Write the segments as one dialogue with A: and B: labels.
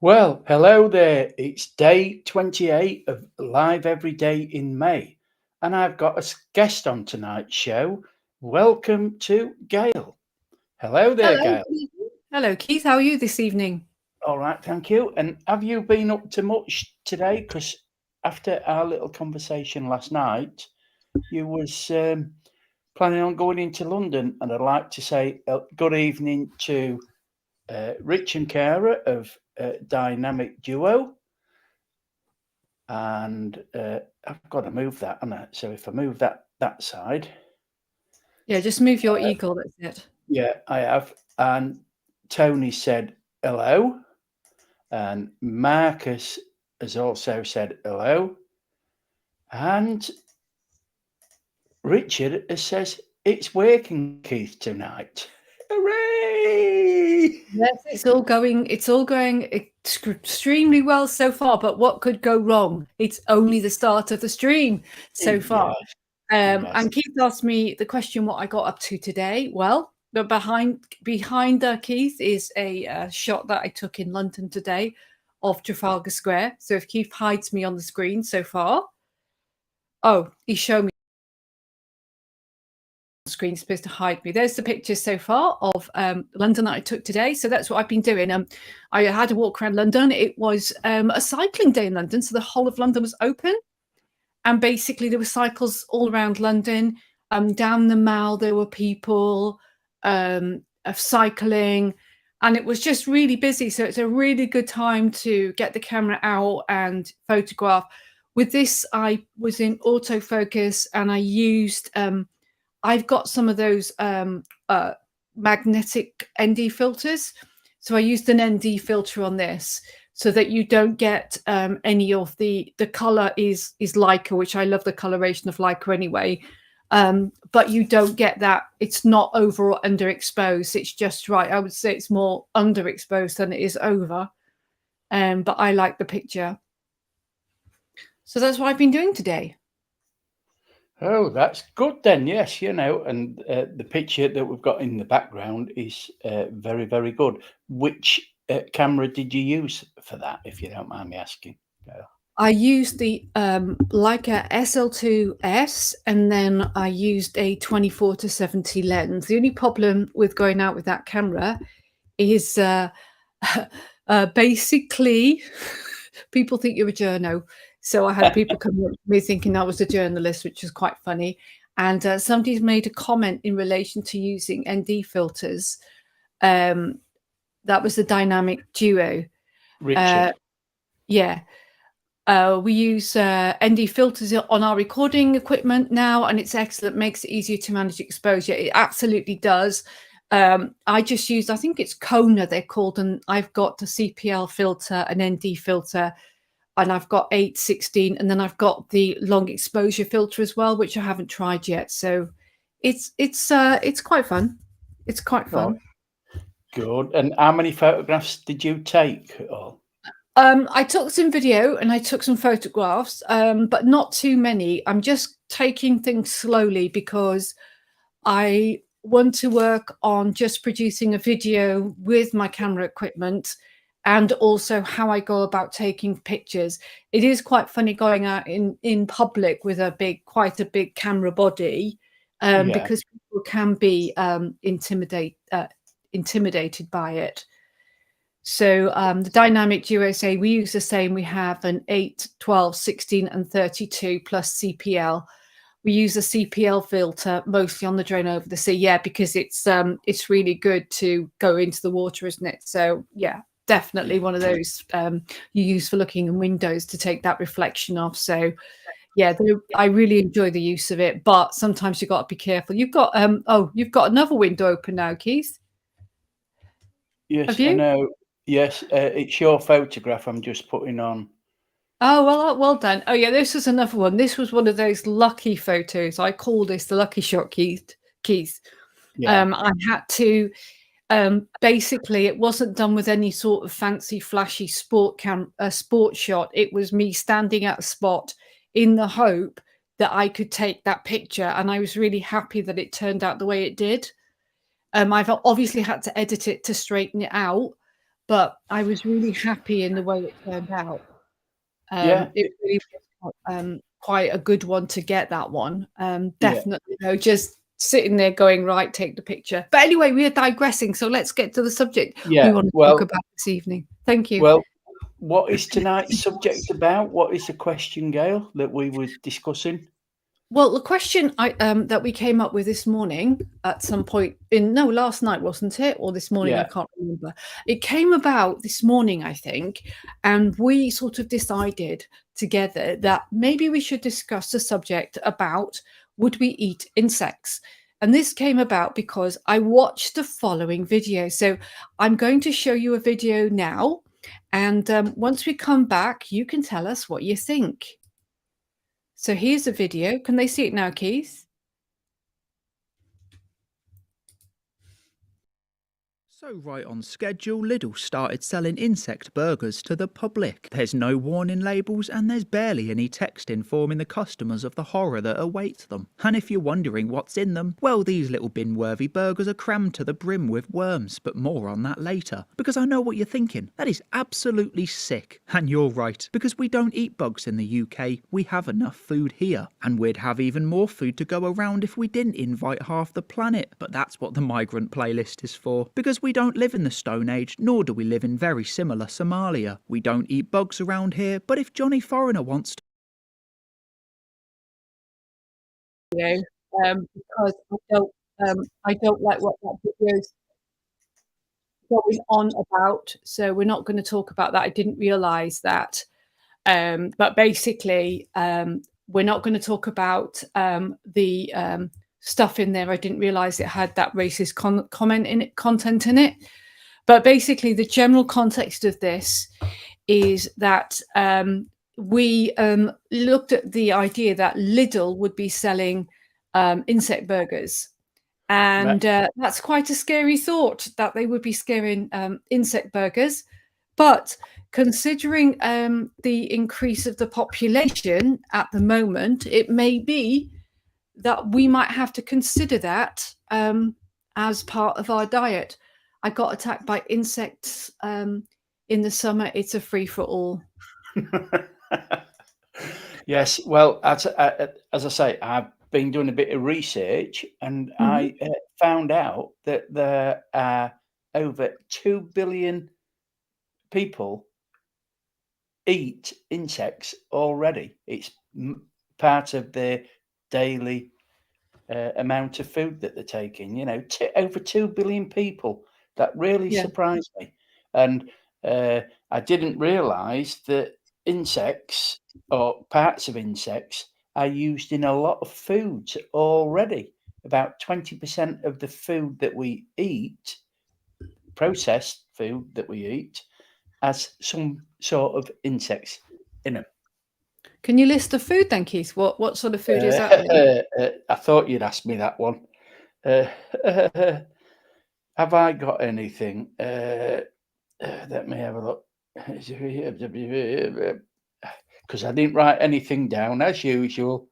A: Well, hello there. It's day 28 of Live Every Day in May, and I've got a guest on tonight's show. Welcome to Gail. Hello there,
B: Hello.
A: Gail.
B: Hello, Keith. How are you this evening?
A: All right, thank you. And have you been up to much today? Because after our little conversation last night, you was planning on going into London, and I'd like to say good evening to Rich and Kara of Dynamic Duo. And I've got to move that, haven't I? So if I move that side.
B: Yeah, just move your eagle, that's it.
A: Yeah, I have. And Tony said hello. And Marcus has also said hello. And Richard says it's working, Keith, tonight. Hooray!
B: Yes, it's all going extremely well so far, but what could go wrong? It's only the start of the stream so far.
A: Yes.
B: And Keith asked me the question what I got up to today. Well, behind Keith is a shot that I took in London today of Trafalgar Square. So if Keith hides me on the screen so far, he's showing me screen supposed to hide me. There's the pictures so far of London that I took today. So that's what I've been doing. I had a walk around London. It was a cycling day in London, so the whole of London was open, and basically there were cycles all around London. Down the Mall there were people cycling, and it was just really busy. So it's a really good time to get the camera out and photograph. With this, I was in autofocus, and I used I've got some of those magnetic ND filters. So I used an ND filter on this so that you don't get any of the color is Leica, which I love the coloration of Leica anyway. But you don't get that. It's not over or underexposed. It's just right. I would say it's more underexposed than it is over. But I like the picture. So that's what I've been doing today.
A: Oh, that's good then. Yes, and the picture that we've got in the background is very, very good. Which camera did you use for that, if you don't mind me asking?
B: I used the Leica SL2S, and then I used a 24-70 lens. The only problem with going out with that camera is basically people think you're a journo. So I had people coming up to me thinking I was a journalist, which is quite funny. And somebody's made a comment in relation to using ND filters. That was the Dynamic Duo.
A: Richard.
B: Yeah. We use ND filters on our recording equipment now, and it's excellent. Makes it easier to manage exposure. It absolutely does. I just used, I think it's Kona they're called, and I've got the CPL filter, an ND filter, and I've got 8/16, and then I've got the long exposure filter as well, which I haven't tried yet. So it's quite fun. It's quite fun.
A: Oh, good. And how many photographs did you take?
B: I took some video and I took some photographs, but not too many. I'm just taking things slowly because I want to work on just producing a video with my camera equipment, and also how I go about taking pictures. It is quite funny going out in public with quite a big camera body, because people can be intimidated by it. So the Dynamic Duo, say we use the same. We have an 8, 12, 16, and 32 plus CPL. We use a CPL filter mostly on the drone over the sea, yeah, because it's really good to go into the water, isn't it? So yeah, definitely one of those you use for looking in windows to take that reflection off. So yeah, I really enjoy the use of it, but sometimes you've got to be careful. You've got you've got another window open now, Keith.
A: Yes, I know. Yes, it's your photograph I'm just putting on.
B: Oh, well done. Oh, yeah, this was another one. This was one of those lucky photos. I call this the lucky shot, Keith.
A: Yeah.
B: I had to basically, it wasn't done with any sort of fancy, flashy sport shot. It was me standing at a spot in the hope that I could take that picture, and I was really happy that it turned out the way it did. I've obviously had to edit it to straighten it out, but I was really happy in the way it turned out.
A: Yeah.
B: It really was quite a good one to get that one.
A: Yeah.
B: Definitely, just sitting there going, right, take the picture. But anyway, we are digressing, so let's get to the subject we
A: Yeah.
B: want to talk
A: Well,
B: about this evening. Thank you.
A: well, what is tonight's subject about? What is the question, Gail, that we were discussing?
B: Well, the question that we came up with this morning at some point last night, wasn't it? Or this morning, I
A: Yeah.
B: can't remember. It came about this morning, I think, and we sort of decided together that maybe we should discuss the subject about would we eat insects? And this came about because I watched the following video. So I'm going to show you a video now. And once we come back, you can tell us what you think. So here's a video. Can they see it now, Keith?
C: So right on schedule, Lidl started selling insect burgers to the public. There's no warning labels and there's barely any text informing the customers of the horror that awaits them. And if you're wondering what's in them, well, these little bin-worthy burgers are crammed to the brim with worms, but more on that later. Because I know what you're thinking, that is absolutely sick. And you're right, because we don't eat bugs in the UK, we have enough food here. And we'd have even more food to go around if we didn't invite half the planet. But that's what the migrant playlist is for, because we don't live in the Stone Age, nor do we live in very similar Somalia. We don't eat bugs around here, but if Johnny Foreigner wants to...
B: Because I don't like what that video's going on about, so we're not going to talk about that. I didn't realise that. But basically, we're not going to talk about the stuff in there. I didn't realise it had that racist content in it. But basically, the general context of this is that we looked at the idea that Lidl would be selling insect burgers. And that's quite a scary thought, that they would be scaring insect burgers. But considering the increase of the population at the moment, it may be that we might have to consider that as part of our diet. I got attacked by insects in the summer. It's a free for all.
A: Yes. Well, as I say, I've been doing a bit of research, and I found out that there are over 2 billion people eat insects already. It's part of their daily amount of food that they're taking. Over 2 billion people. That really surprised me. And I didn't realize that insects or parts of insects are used in a lot of foods already. About 20% of the food that we eat, processed food that we eat, has some sort of insects in them.
B: Can you list the food then, Keith? What sort of food is that?
A: I thought you'd ask me that one. Have I got anything? Let me have a look. Because I didn't write anything down as usual.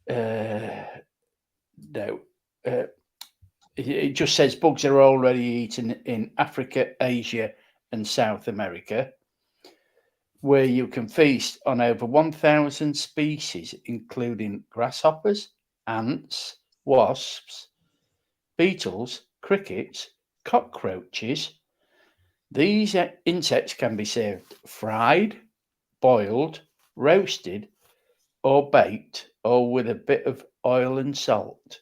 A: No. It just says bugs are already eaten in Africa, Asia, and South America, where you can feast on over 1,000 species, including grasshoppers, ants, wasps, beetles, crickets, cockroaches. These insects can be served fried, boiled, roasted, or baked, or with a bit of oil and salt.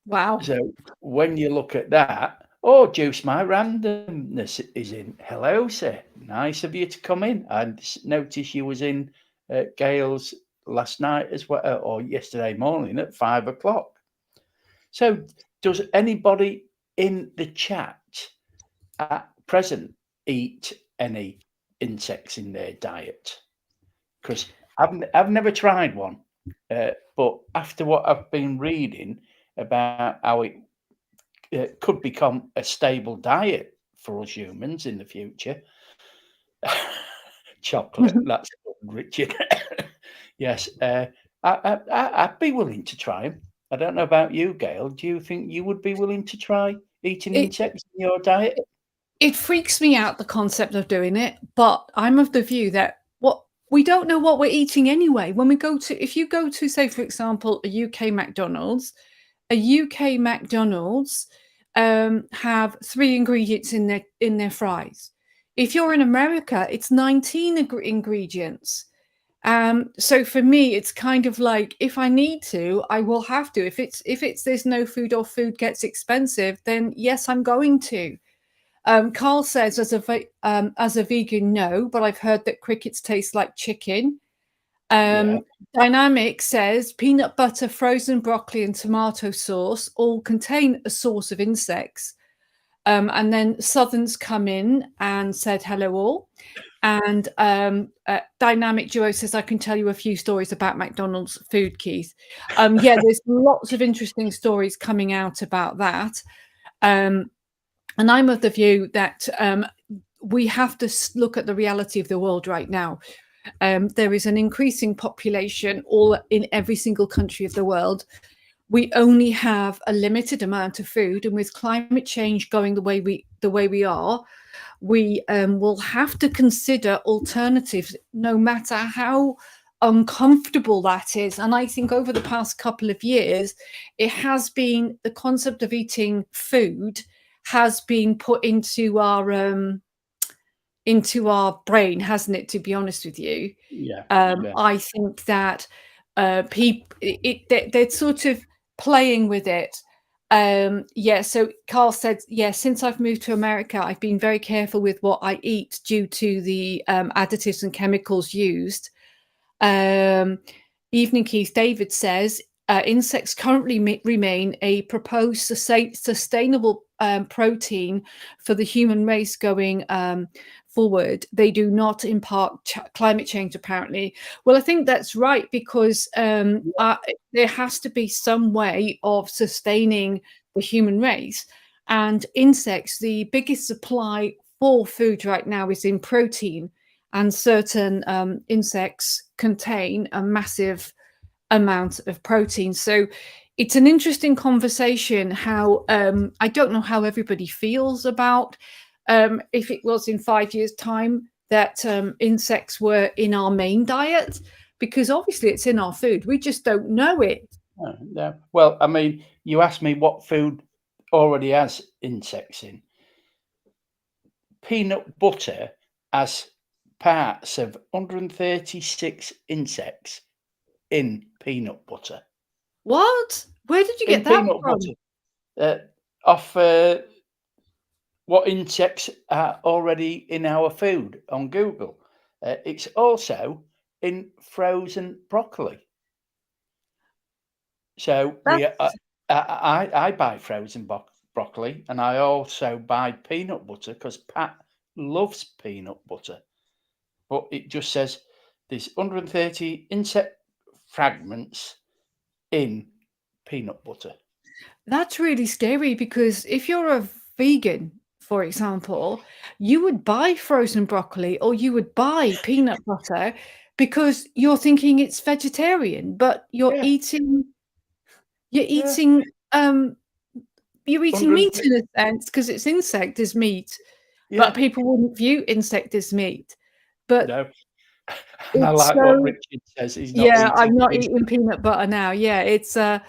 B: Wow.
A: So when you look at that, Juice, my randomness is in. Hello, sir. Nice of you to come in. I noticed you was in Gail's last night as well, or yesterday morning at 5 o'clock. So does anybody in the chat at present eat any insects in their diet? Because I've never tried one, but after what I've been reading about how it could become a stable diet for us humans in the future. Chocolate, that's good, Richard. Yes, I'd be willing to try 'em. I don't know about you, Gail. Do you think you would be willing to try eating
B: It
A: insects in your diet?
B: it freaks me out, the concept of doing it, but I'm of the view that what we don't know what we're eating anyway. When we go to if you go to, say, for example, a UK McDonald's, have 3 ingredients in their fries. If you're in America, it's 19 ingredients. So for me, it's kind of like if I need to, I will have to. If it's there's no food or food gets expensive, then yes, I'm going to. Carl says as a vegan, no, but I've heard that crickets taste like chicken.
A: Yeah,
B: Dynamic says peanut butter, frozen broccoli, and tomato sauce all contain a source of insects. And then Southern's come in and said hello all. And Dynamic Duo says I can tell you a few stories about McDonald's food, Keith. Yeah, there's lots of interesting stories coming out about that. And I'm of the view that we have to look at the reality of the world right now. There is an increasing population all in every single country of the world. We only have a limited amount of food, and with climate change going the way we are, we will have to consider alternatives, no matter how uncomfortable that is. And I think over the past couple of years, it has been the concept of eating food has been put into our brain, hasn't it? To be honest with you,
A: yeah, yeah.
B: I think that people they're sort of playing with it. Yeah. So Carl said, yeah, since I've moved to America, I've been very careful with what I eat due to the additives and chemicals used. Evening Keith David says insects currently remain a proposed sustainable protein for the human race going forward. They do not impart climate change, apparently. Well, I think that's right, because there has to be some way of sustaining the human race. And insects, the biggest supply for food right now is in protein, and certain insects contain a massive amount of protein. So it's an interesting conversation how I don't know how everybody feels about if it was in 5 years' time that insects were in our main diet, because obviously it's in our food. We just don't know it.
A: No, no. Well, I mean, you asked me what food already has insects in. Peanut butter has parts of 136 insects in peanut butter.
B: What? Where did you
A: In
B: get that
A: peanut
B: from?
A: butter. Off what insects are already in our food on Google. It's also in frozen broccoli. So
B: That's
A: I buy frozen broccoli, and I also buy peanut butter because Pat loves peanut butter. But it just says there's 130 insect fragments in peanut butter.
B: That's really scary, because if you're a vegan, for example, you would buy frozen broccoli or you would buy peanut butter because you're thinking it's vegetarian, but
A: Yeah,
B: you're
A: yeah.
B: eating um you're eating meat
A: 100,
B: in a sense, because it's insect is meat, but
A: yeah,
B: people wouldn't view insect as meat. But
A: no. And I
B: it's
A: like what
B: so
A: Richard says. He's not
B: yeah, I'm
A: eating
B: not
A: peanut.
B: eating peanut butter now. Yeah, it's a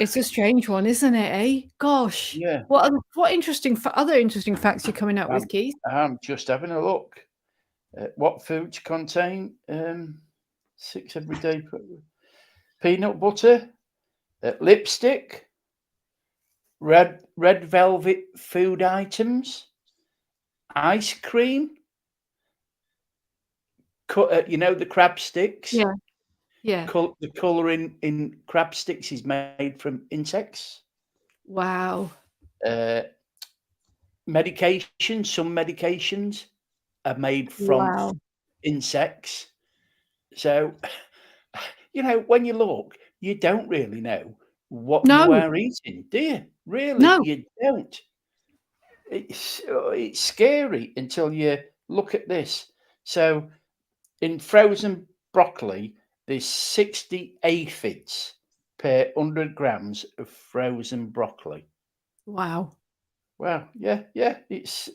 B: strange one, isn't it, eh? Gosh.
A: Yeah,
B: What interesting other interesting facts you're coming up with,
A: I'm,
B: Keith?
A: I'm just having a look. What foods contain 6 everyday peanut butter, lipstick, red velvet food items, ice cream, you know, the crab sticks.
B: Yeah, yeah.
A: The colouring in crab sticks is made from insects.
B: Wow.
A: Uh, medication. Some medications are made from
B: Wow.
A: insects. So, when you look, you don't really know what you
B: No,
A: are eating, do you? Really,
B: no.
A: you don't. It's scary until you look at this. So, in frozen broccoli, there's 60 aphids per 100 grams of frozen broccoli.
B: Wow.
A: Wow, yeah, it's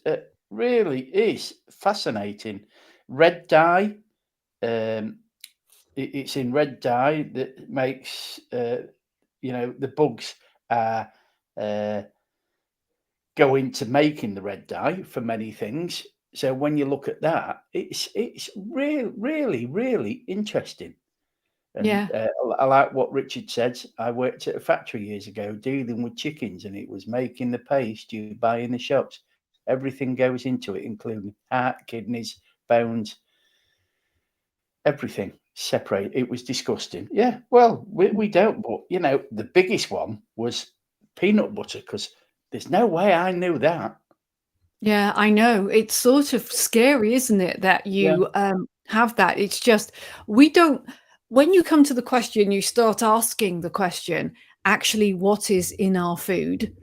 A: really is fascinating. Red dye, um, it's in red dye that makes the bugs are uh, go into making the red dye for many things. So when you look at that, it's really interesting. And
B: Yeah.
A: I like what Richard said. I worked at a factory years ago dealing with chickens, and it was making the paste you buy in the shops. Everything goes into it, including heart, kidneys, bones, everything separate. It was disgusting. Yeah, well, we don't, but the biggest one was peanut butter because there's no way I knew that.
B: Yeah, I know. It's sort of scary, isn't it, that
A: Yeah,
B: you have that? It's just we don't. When you come to the question, you start asking the question. Actually, what is in our food?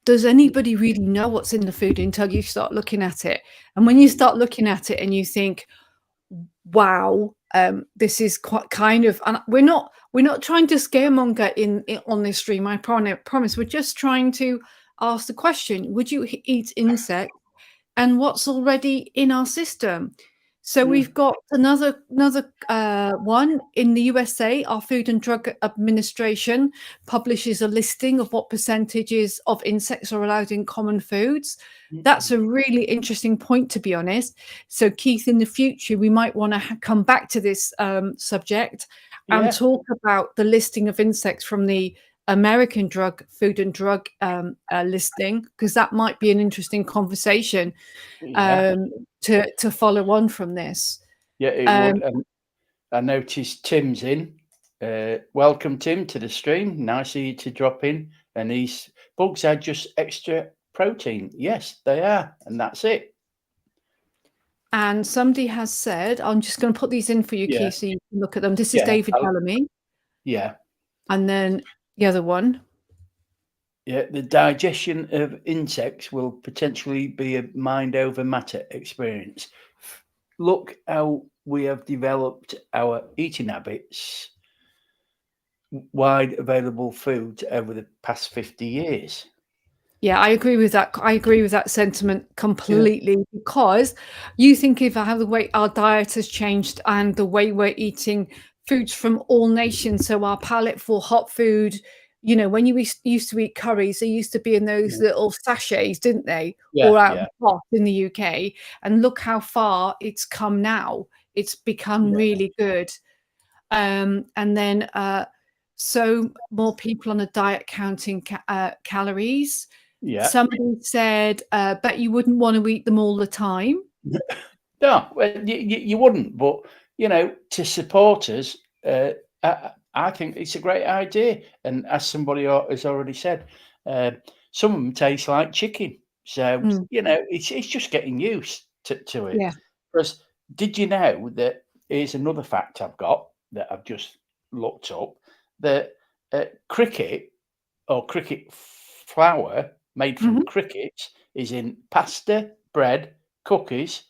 B: Does anybody really know what's in the food until you start looking at it? And when you start looking at it and you think, wow, this is quite kind of, and we're not trying to scaremonger in on this stream. I promise. We're just trying to ask the question: would you eat insects? And what's already in our system? So
A: yeah,
B: we've got another one in the USA. Our Food and Drug Administration publishes a listing of what percentages of insects are allowed in common foods. That's a really interesting point, to be honest. So, Keith, in the future, we might want to come back to this subject and
A: yeah,
B: talk about the listing of insects from the American Food and Drug listing, because that might be an interesting conversation
A: yeah,
B: to follow on from this.
A: yeah. It would.
B: Um,
A: I noticed Tim's in. Welcome, Tim, to the stream. Nice of you to drop in. And these bugs are just extra protein. Yes, they are, and that's it.
B: and somebody has said, I'm just going to put these in for you,
A: Yeah,
B: Keith, so you can look at them. This is
A: yeah,
B: David Bellamy,
A: yeah,
B: and then the other one.
A: yeah. The digestion of insects will potentially be a mind over matter experience. Look how we have developed our eating habits, wide available food over the past 50 years.
B: Yeah, I agree with that. I agree with that sentiment
A: Yeah,
B: completely, because you think of how the way our diet has changed and the way we're eating foods from all nations. So our palate for hot food, when you used to eat curries, they used to be in those
A: yeah,
B: little sachets, didn't they?
A: yeah,
B: Or out of
A: yeah,
B: the pot in the UK. And look how far it's come now. It's become
A: yeah,
B: really good. And then so more people on a diet counting calories.
A: yeah.
B: Somebody said, "Bet you wouldn't want to eat them all the time."
A: No, well, you wouldn't, but to supporters, I think it's a great idea. And as somebody has already said, uh, some of them taste like chicken, so
B: Mm,
A: it's just getting used to it.
B: yeah.
A: Because did you know that? Here's another fact I've got that I've just looked up, that cricket or cricket flour made from
B: Mhm.
A: crickets is in pasta, bread, cookies,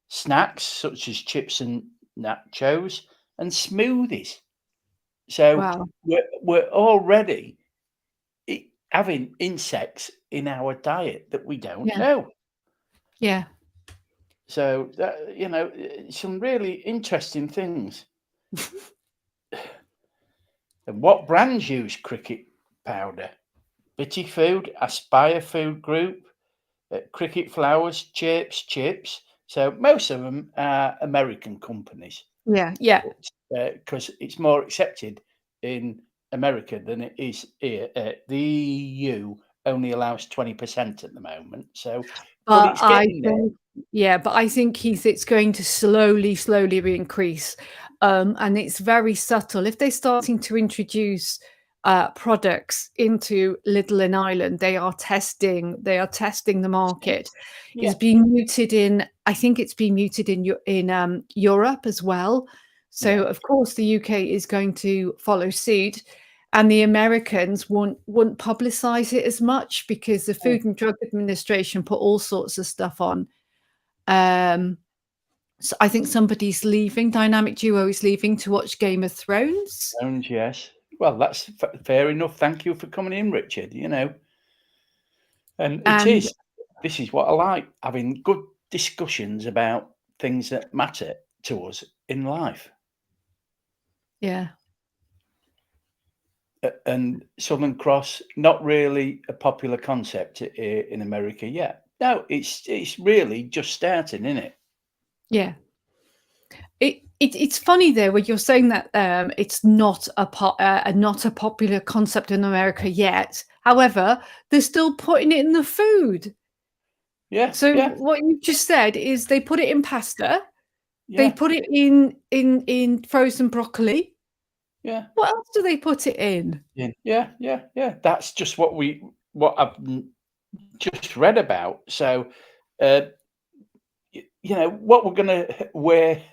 A: snacks such as chips and nachos, and smoothies. So
B: Wow.
A: we're already having insects in our diet that we don't
B: Yeah.
A: know.
B: Yeah.
A: So that some really interesting things. And what brands use cricket powder? Bitty Food, Aspire Food Group, Cricket Flowers, Chips. So most of them are American companies.
B: Yeah. Yeah.
A: Because it's more accepted in America than it is here. The EU only allows 20% at the moment, but
B: But
A: it's
B: I
A: getting there.
B: think, yeah, but I think, Keith, it's going to slowly increase. And it's very subtle. If they're starting to introduce products into Lidl in Ireland. They are testing the market.
A: Yeah.
B: It's being mooted in, I think it's being mooted in Europe as well. So
A: Yeah.
B: of course the UK is going to follow suit, and the Americans won't publicize it as much because the Food and Drug Administration put all sorts of stuff on. So I think somebody's leaving. Dynamic Duo is leaving to watch Game of Thrones.
A: Yes. Well, that's fair enough. Thank you for coming in, Richard. And this is what I like, having good discussions about things that matter to us in life.
B: Yeah.
A: And Southern Cross, not really a popular concept in America yet. No, it's really just starting, isn't it?
B: Yeah. It's funny though when you're saying that it's not a popular concept in America yet. However, they're still putting it in the food.
A: Yeah.
B: So
A: Yeah.
B: what you just said is they put it in pasta. They
A: Yeah.
B: put it in frozen broccoli.
A: Yeah.
B: What else do they put it in?
A: Yeah. That's just what I've just read about. So, what we're gonna wear.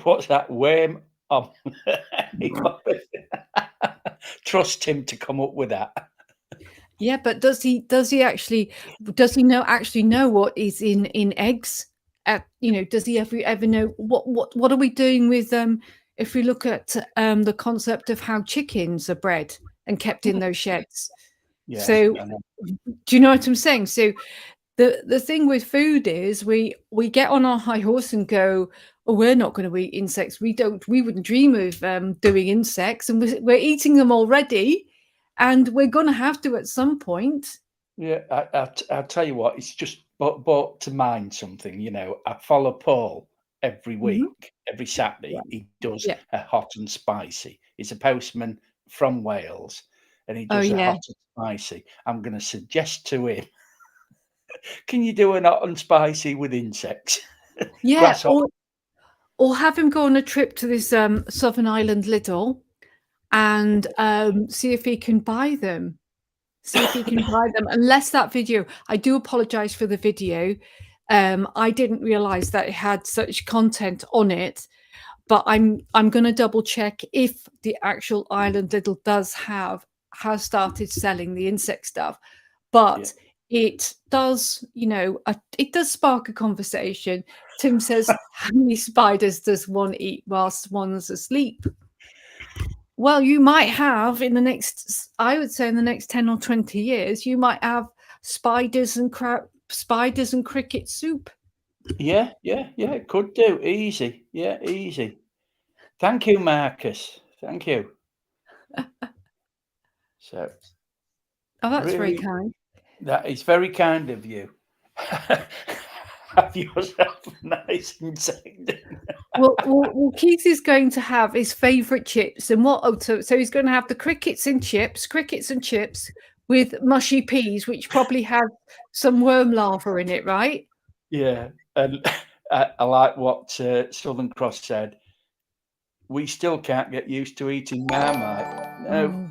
A: What's that? Wear trust him to come up with that.
B: Yeah, but does he actually know what is in eggs? Does he ever know what are we doing with if we look at the concept of how chickens are bred and kept in those sheds?
A: Yeah.
B: So do you know what I'm saying? So the thing with food is we get on our high horse and go, oh, we're not going to eat insects. We wouldn't dream of doing insects, and we're eating them already, and we're going to have to at some point.
A: Yeah, I'll tell you what, it's just brought to mind something. I follow Paul every week, every Saturday. He does
B: Yeah.
A: a hot and spicy. He's a postman from Wales, and he
B: Oh,
A: does a
B: yeah.
A: hot and spicy. I'm going to suggest to him, can you do an hot and spicy with insects?
B: Yeah,
A: Grasshopper.
B: or have him go on a trip to this Southern Island Lidl and see if he can buy them. Unless that video, I do apologize for the video. I didn't realize that it had such content on it, but I'm going to double check if the actual Island Lidl has started selling the insect stuff. But it does, it does spark a conversation. Tim says, how many spiders does one eat whilst one's asleep? Well, you might have I would say in the next 10 or 20 years, you might have spiders and cricket soup.
A: Yeah, it could do. Easy. Yeah, easy. Thank you, Marcus. Thank you. So,
B: that's
A: really,
B: very kind.
A: That is very kind of you. Have yourself a nice insect.
B: Well, Keith is going to have his favourite chips, and so he's going to have the crickets and chips with mushy peas, which probably have some worm larvae in it, right?
A: Yeah, and I like what Southern Cross said. We still can't get used to eating Marmite. No.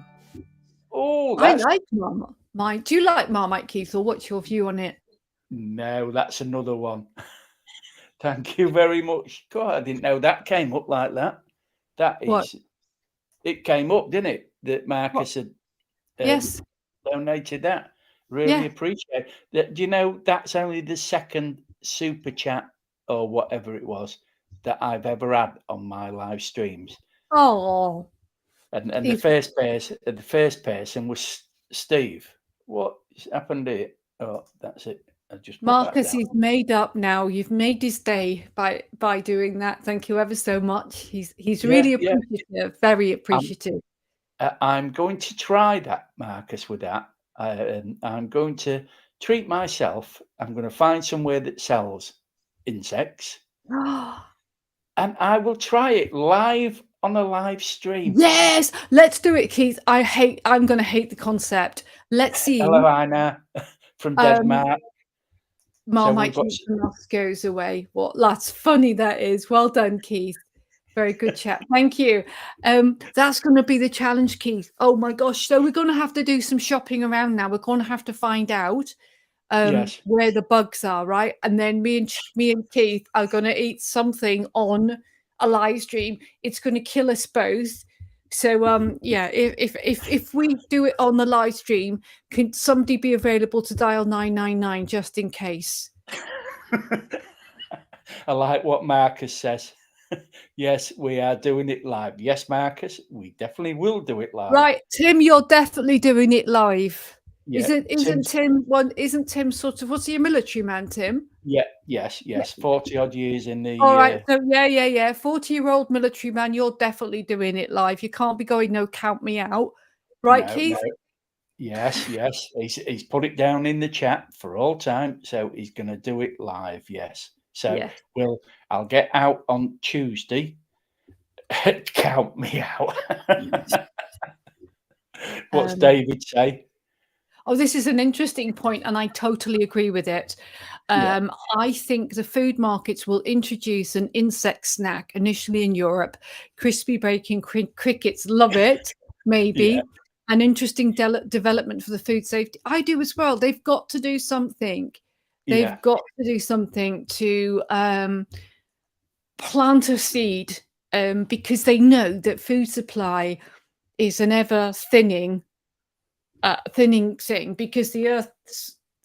A: Oh,
B: I like Marmite. Do you like Marmite, Keith, or what's your view on it?
A: No, that's another one. Thank you very much. God, I didn't know that came up like that. It came up, didn't it? That Marcus had donated that. Really appreciate it. Do you know that's only the second super chat or whatever it was that I've ever had on my live streams.
B: Oh.
A: And the first person was Steve. What happened here? Oh, that's it.
B: Marcus is made up now. You've made his day by doing that. Thank you ever so much. He's really appreciative, very appreciative.
A: I'm going to try that, Marcus, with that. I'm going to treat myself. I'm going to find somewhere that sells insects. And I will try it live on a live stream.
B: Yes, let's do it, Keith. I'm going to hate the concept. Let's see.
A: Hello, Anna from Denmark.
B: Marmite goes away. What? That's funny. That is. Well done, Keith. Very good chat. Thank you. That's going to be the challenge, Keith. Oh my gosh. So we're going to have to do some shopping around now. We're going to have to find out
A: Yes.
B: where the bugs are, right? And then me and Keith are going to eat something on a live stream. It's going to kill us both. So yeah, if we do it on the live stream, can somebody be available to dial 999 just in case?
A: I like what Marcus says. Yes, we are doing it live. Yes, Marcus, we definitely will do it live.
B: Right, Tim, you're definitely doing it live.
A: Yeah,
B: Isn't Tim sort of, was he a military man, Tim?
A: Yeah, yes. 40 odd years in the
B: All right, so yeah. 40-year-old military man, you're definitely doing it live. You can't be going, no, count me out. Right,
A: no,
B: Keith?
A: no. Yes. He's put it down in the chat for all time, so he's going to do it live. Yes. So
B: Yeah.
A: I'll get out on Tuesday. Count me out. What's David say?
B: Oh, this is an interesting point, and I totally agree with it.
A: Yeah.
B: I think the food markets will introduce an insect snack initially in Europe. Crispy bacon crickets love it, maybe.
A: Yeah.
B: An interesting development for the food safety. I do as well. They've got to do something. They've
A: Yeah.
B: got to do something to plant a seed because they know that food supply is an ever thinning thing, because the earth,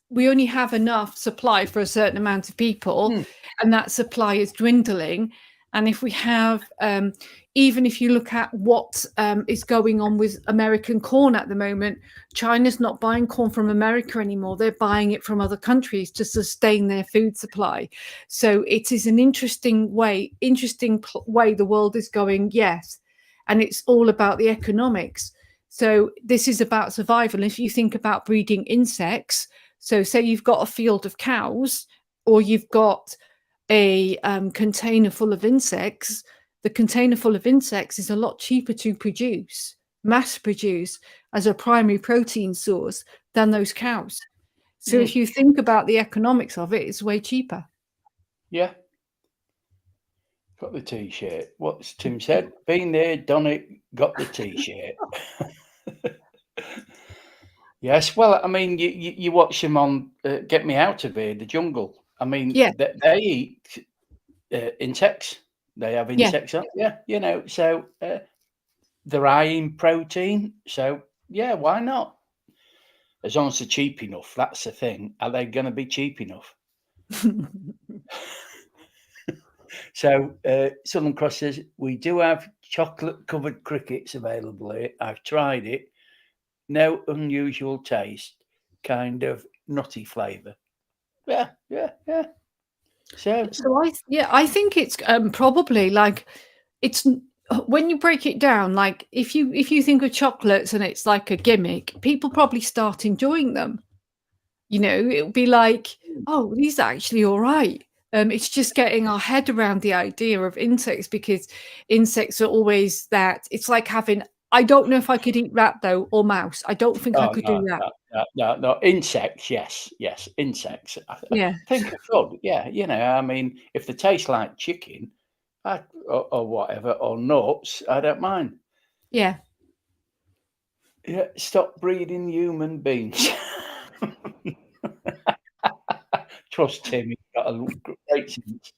B: we only have enough supply for a certain amount of people, and that supply is dwindling. And if we have even if you look at what is going on with American corn at the moment, China's not buying corn from America anymore. They're buying it from other countries to sustain their food supply. So it is an interesting way the world is going. Yes, and it's all about the economics. So this is about survival. If you think about breeding insects, so say you've got a field of cows, or you've got a container full of insects, the container full of insects is a lot cheaper to mass produce as a primary protein source than those cows. So if you think about the economics of it, it's way cheaper.
A: Yeah. Got the T-shirt. What's Tim said? Been there, done it, got the T-shirt. Yes. Well, I mean, you watch them on Get Me Out of Here, the jungle. I mean,
B: Yeah.
A: they eat insects. They have insects on. Yeah, so they're high in protein. So, yeah, why not? As long as they're cheap enough. That's the thing. Are they going to be cheap enough? So, Southern Cross says, we do have chocolate-covered crickets available here. I've tried it. No unusual taste. Kind of nutty flavour. Yeah. So
B: I think it's probably like, it's when you break it down, like if you think of chocolates and it's like a gimmick, people probably start enjoying them. It'll be like, oh, these are actually all right. It's just getting our head around the idea of insects, because insects are always that. It's like having, I don't know if I could eat rat though, or mouse. I don't think I could do that.
A: No. Insects, yes. Insects.
B: Yeah.
A: I think I could. Yeah. I mean, if they taste like chicken, or whatever, or nuts, I don't mind.
B: Yeah.
A: Yeah. Stop breeding human beings. Trust Tim. He's got a great sense.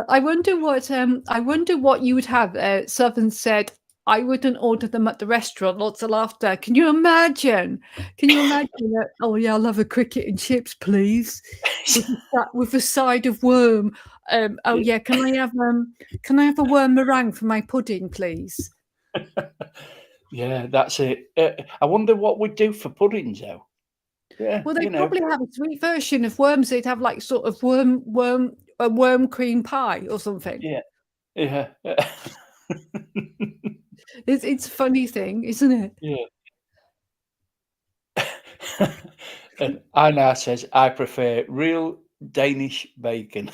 B: I wonder what you would have. Southern said, I wouldn't order them at the restaurant. Lots of laughter. Can you imagine? That? Oh yeah, I'll have a cricket and chips, please, with a side of worm. Oh yeah, can I have a worm meringue for my pudding, please?
A: Yeah, that's it. I wonder what we'd do for puddings, though. Yeah,
B: Well, they'd probably have a sweet version of worms. They'd have like sort of a worm cream pie or something.
A: Yeah.
B: It's a funny thing, isn't it?
A: Yeah. And Anna says, I prefer real Danish bacon.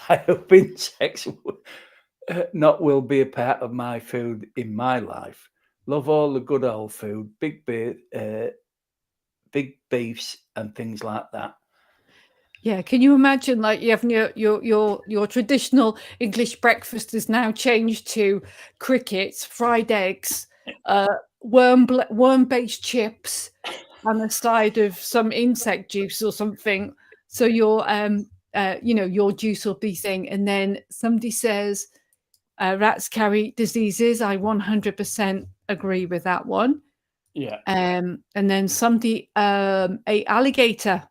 A: I hope insects will be a part of my food in my life. Love all the good old food, big beefs and things like that.
B: Yeah, can you imagine, like, you have your traditional English breakfast is now changed to crickets, fried eggs, worm-based chips, and a side of some insect juice or something. So your juice will be thing, and then somebody says, rats carry diseases. I 100% agree with that one.
A: Yeah.
B: And then somebody ate alligator.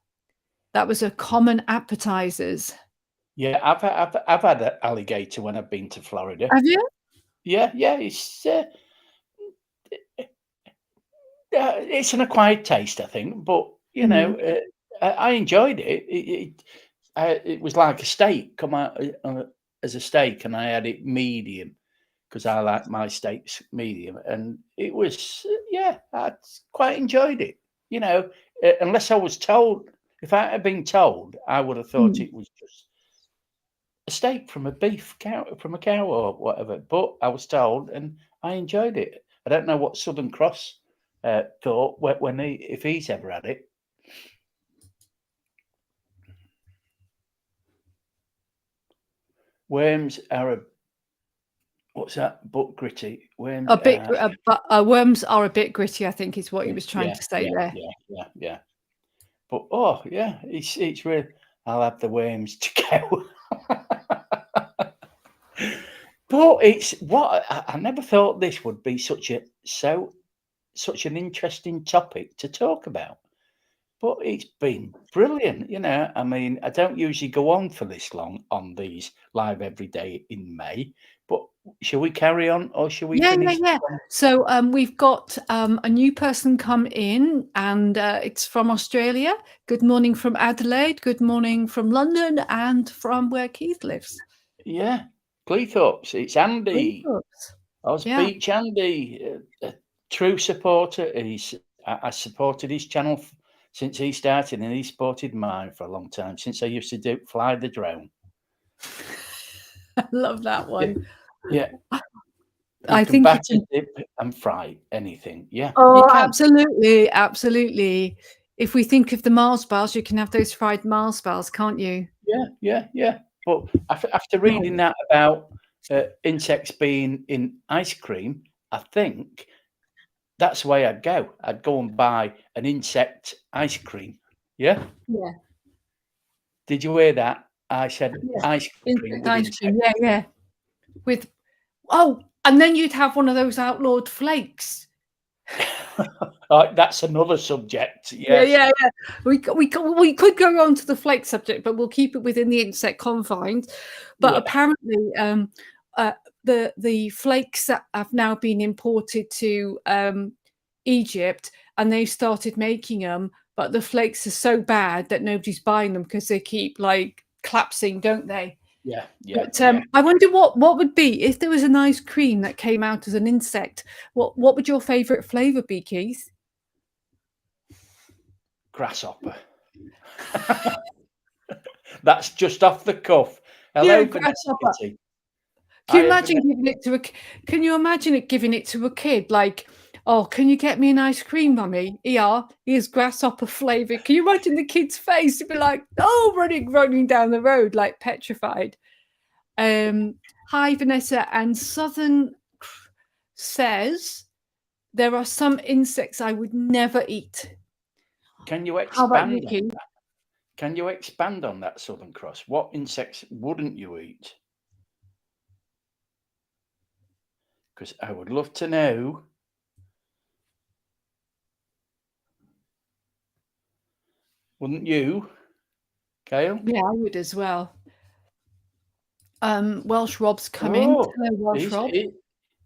B: That was a common appetizers.
A: Yeah, I've had an alligator when I've been to Florida.
B: Have you?
A: Yeah, it's an acquired taste, I think, but I enjoyed it. It was like a steak come out as a steak, and I had it medium because I like my steaks medium, and it was I quite enjoyed it. Unless I was told, if I had been told, I would have thought
B: Mm.
A: it was just a steak from a cow or whatever. But I was told, and I enjoyed it. I don't know what Southern Cross thought if he's ever had it. Worms are what's that? Butt gritty. Worms
B: A bit,
A: are
B: but worms are a bit gritty, I think, is what he was trying
A: yeah,
B: to say there.
A: yeah. But oh yeah, it's really. I'll have the worms to go. But it's what I never thought this would be such an interesting topic to talk about. But it's been brilliant, I mean, I don't usually go on for this long on these live every day in May, but shall we carry on or shall we
B: Yeah.
A: finish?
B: So we've got a new person come in, and it's from Australia. Good morning from Adelaide. Good morning from London, and from where Keith lives.
A: Yeah, Cleethorpes. It's Andy.
B: Cleethorpes.
A: Oz
B: Yeah.
A: Beach Andy, a true supporter. I supported his channel since he started, and he supported mine for a long time, since I used to fly the drone.
B: I love that one.
A: Yeah.
B: I
A: You can
B: think you
A: batter,
B: can.
A: dip, and fry anything. Yeah, you
B: Oh,
A: can.
B: absolutely, absolutely. If we think of the Mars bars, you can have those fried Mars bars, can't you?
A: Yeah. But after reading that about insects being in ice cream, I think that's the way I'd go. I'd go and buy an insect ice cream. Yeah.
B: Yeah.
A: Did you hear that? I said
B: Yeah.
A: ice cream
B: Insect
A: with
B: ice cream.
A: insects.
B: Yeah. And then you'd have one of those outlawed flakes.
A: That's another subject. Yes.
B: Yeah. We could go on to the flake subject, but we'll keep it within the insect confines. But
A: Yeah.
B: apparently, the flakes that have now been imported to Egypt, and they've started making them, but the flakes are so bad that nobody's buying them because they keep like collapsing, don't they?
A: Yeah.
B: But I wonder what would be if there was an ice cream that came out as an insect. What would your favourite flavour be, Keith?
A: Grasshopper. That's just off the cuff. Hello,
B: Yeah,
A: Vanessa
B: grasshopper.
A: Kitty.
B: Can you imagine giving it to Can you imagine it giving it to a kid? Like, oh, can you get me an ice cream, mummy? Yeah, here's grasshopper flavour. Can you imagine the kid's face to be like, oh, running down the road like petrified? Hi, Vanessa. And Southern says there are some insects I would never eat.
A: Can you
B: How about you,
A: expand on
B: Keith?
A: that? Can you expand on that, Southern Cross? What insects wouldn't you eat? Because I would love to know. Wouldn't you, Kale?
B: Yeah, I would as well. Welsh Rob's come in.
A: Oh,
B: Hello, Welsh Rob.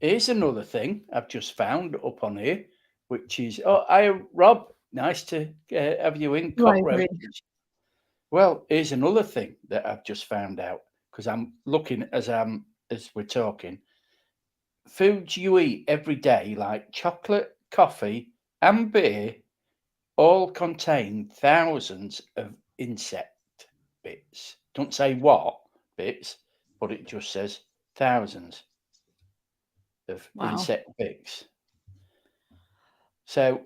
A: here's another thing I've just found up on here, which is, hi, Rob. Nice to have you in,
B: Library.
A: cockroaches. Well, here's another thing that I've just found out, because I'm looking as we're talking. Foods you eat every day, like chocolate, coffee, and beer, all contain thousands of insect bits. Don't say what bits, but it just says thousands of insect bits. So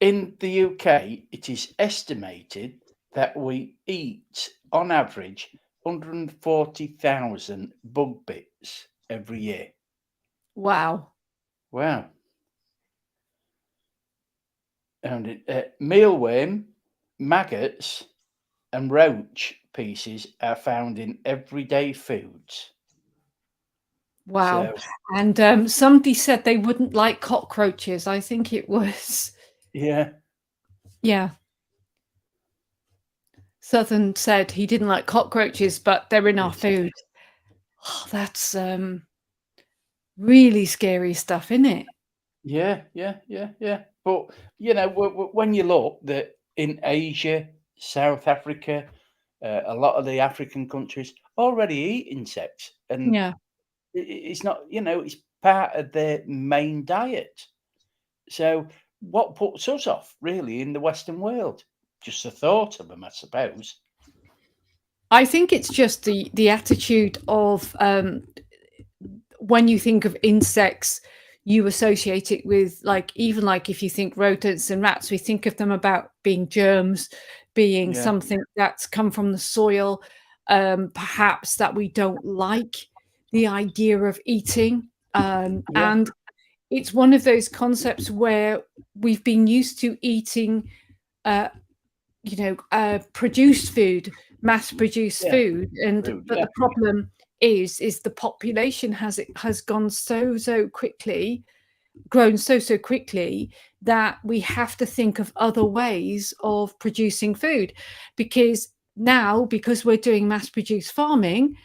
A: in the UK, it is estimated that we eat, on average, 140,000 bug bits every year.
B: Wow.
A: Wow. And mealworm, maggots, and roach pieces are found in everyday foods.
B: Wow.
A: So,
B: And somebody said they wouldn't like cockroaches. I think it was,
A: yeah,
B: yeah. Southern said he didn't like cockroaches, but they're in our
A: it's,
B: food. Oh, that's really scary stuff, isn't it?
A: yeah, yeah, yeah, yeah. But, when you look that in Asia, South Africa, a lot of the African countries already eat insects, and
B: Yeah.
A: it's not, it's part of their main diet. So what puts us off really in the Western world? Just the thought of them, I suppose.
B: I think it's just the attitude of when you think of insects, you associate it with, like, even like if you think rodents and rats, we think of them about being germs, being
A: Yeah,
B: something that's come from the soil, perhaps that we don't like the idea of eating.
A: yeah,
B: And it's one of those concepts where we've been used to eating uh, produced food, mass produced
A: yeah.
B: food, and
A: Rude,
B: but
A: yeah,
B: the problem is the population has gone so quickly, grown so quickly, that we have to think of other ways of producing food, because now, because we're doing mass produced farming,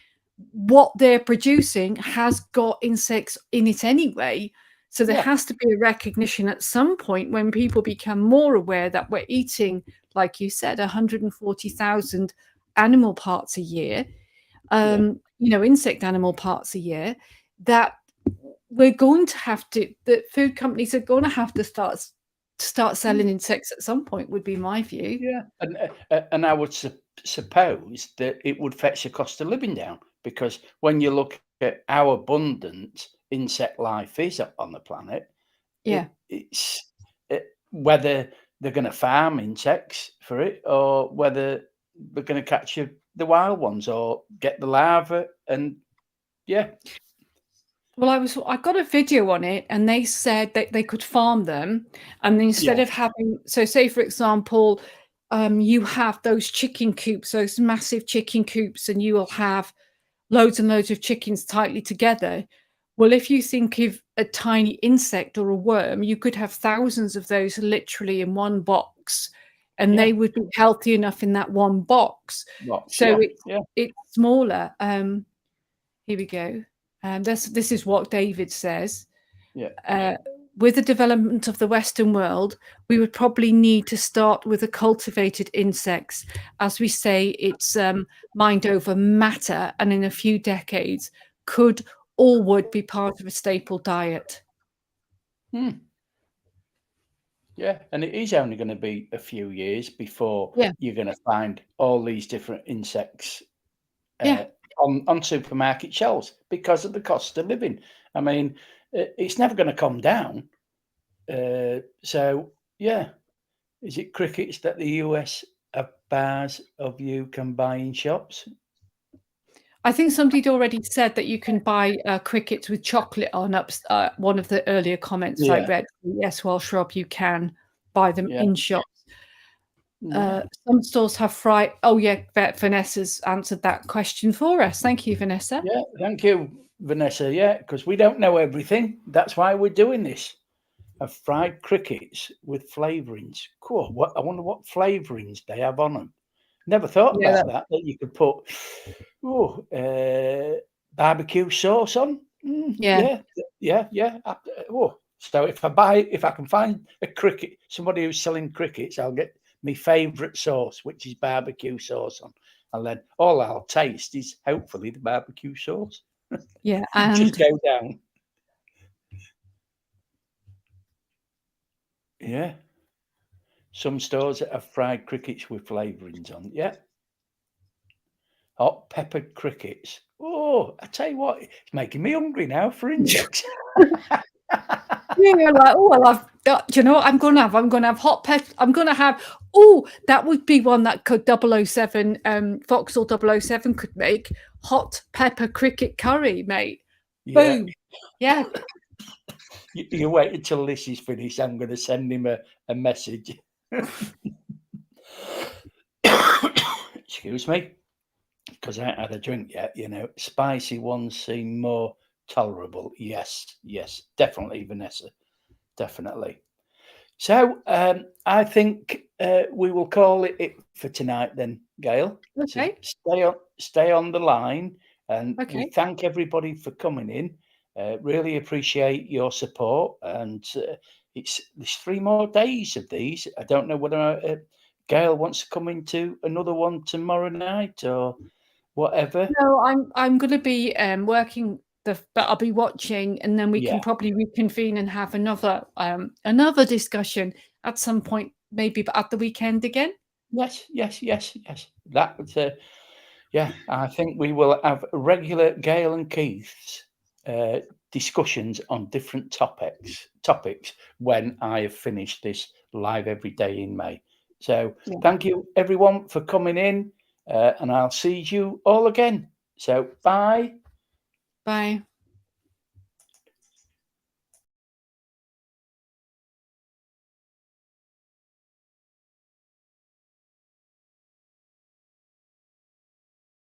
B: what they're producing has got insects in it anyway. So there
A: yeah,
B: has to be a recognition at some point when people become more aware that we're eating, like you said, 140,000 animal parts a year,
A: yeah.
B: insect animal parts a year, that we're going to have to, that food companies are going to have to start selling
A: Mm,
B: insects at some point, would be my view.
A: yeah. And I would suppose that it would fetch the cost of living down, because when you look at how abundant insect life is on the planet,
B: Yeah.
A: whether they're going to farm insects for it, or whether they're going to catch the wild ones or get the larvae. And yeah,
B: Well, I got a video on it, and they said that they could farm them, and instead
A: yeah,
B: of having, so say for example, you have those chicken coops, those massive chicken coops, and you will have loads and loads of chickens tightly together. Well, if you think of a tiny insect or a worm, you could have thousands of those literally in one box, and
A: yeah,
B: they would be healthy enough in that one box.
A: lots,
B: So
A: yeah,
B: it's
A: yeah,
B: it's smaller. Here we go. This is what David says.
A: yeah.
B: Uh, with the development of the Western world, we would probably need to start with the cultivated insects. As we say, it's mind over matter, and in a few decades, could or would be part of a staple diet.
A: Hmm. Yeah, and it is only going to be a few years before
B: Yeah,
A: you're going to find all these different insects
B: yeah.
A: uh, on supermarket shelves because of the cost of living. I mean, it's never going to come down. So yeah, is it crickets that the US have bars of you can buy in shops?
B: I think somebody'd already said that you can buy crickets with chocolate on. One of the earlier comments I
A: Yeah,
B: read. Yes, Welsh Rob, you can buy them
A: yeah,
B: in shops.
A: yeah,
B: Some stores have fried. Oh yeah, Vanessa's answered that question for us. Thank you, Vanessa.
A: yeah. Thank you, Vanessa. Yeah, because we don't know everything. That's why we're doing this. Of fried crickets with flavourings. Cool. What, I wonder what flavourings they have on them. Never thought
B: Yeah,
A: about that. That you could put barbecue sauce on.
B: yeah.
A: Yeah, yeah, yeah. So if I can find somebody who's selling crickets, I'll get my favourite sauce, which is barbecue sauce on, and then all I'll taste is hopefully the barbecue sauce.
B: Yeah,
A: Just
B: and
A: go down. Yeah. Some stores that have fried crickets with flavourings on. Yeah. Hot peppered crickets. Oh, I tell you what, it's making me hungry now for insects.
B: yeah, you're like, oh, well, Do you know what I'm going to have? I'm going to have hot pepper. I'm going to have, oh, that would be one that could 007, Vauxhall 007 could make. Hot pepper cricket curry, mate.
A: Yeah.
B: Boom. Yeah.
A: You wait until this is finished. I'm going to send him a message. Excuse me, because I ain't had a drink yet. You know, spicy ones seem more tolerable. Yes, definitely, Vanessa, definitely. So I think we will call it for tonight then, Gail.
B: Okay.
A: So stay on the line, and
B: Okay.
A: we thank everybody for coming in. Really appreciate your support, and there's 3 more days of these. I don't know whether Gail wants to come into another one tomorrow night or whatever.
B: No, I'm going to be working but I'll be watching, and then we can probably reconvene and have another discussion at some point, maybe at the weekend again.
A: Yes. That was I think we will have regular Gail and Keith's discussions on different topics when I have finished this live every day in May. So thank you everyone for coming in, and I'll see you all again. So bye.
B: Bye.